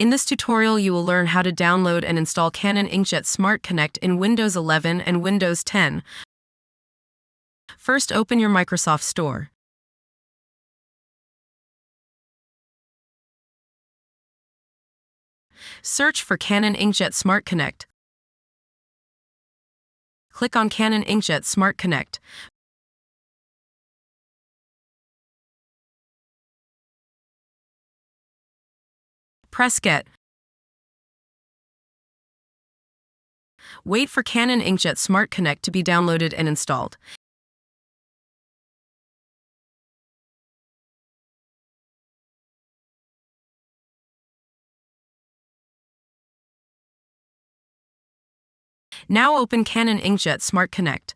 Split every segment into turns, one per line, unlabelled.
In this tutorial you will learn how to download and install Canon Inkjet Smart Connect in Windows 11 and Windows 10. First, open your Microsoft Store. Search for Canon Inkjet Smart Connect. Click on Canon Inkjet Smart Connect. Press Get. Wait for Canon Inkjet Smart Connect to be downloaded and installed. Now open Canon Inkjet Smart Connect.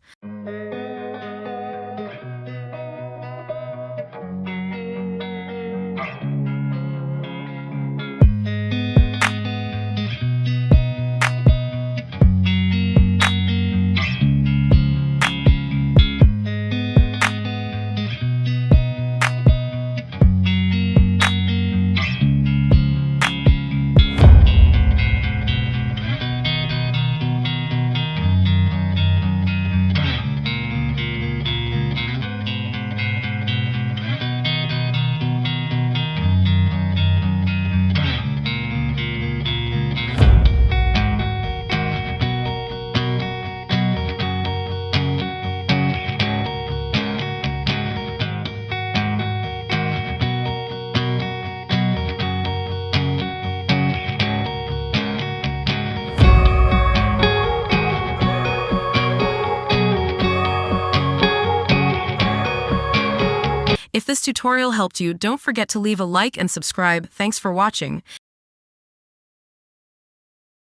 If this tutorial helped you, don't forget to leave a like and subscribe. Thanks for watching.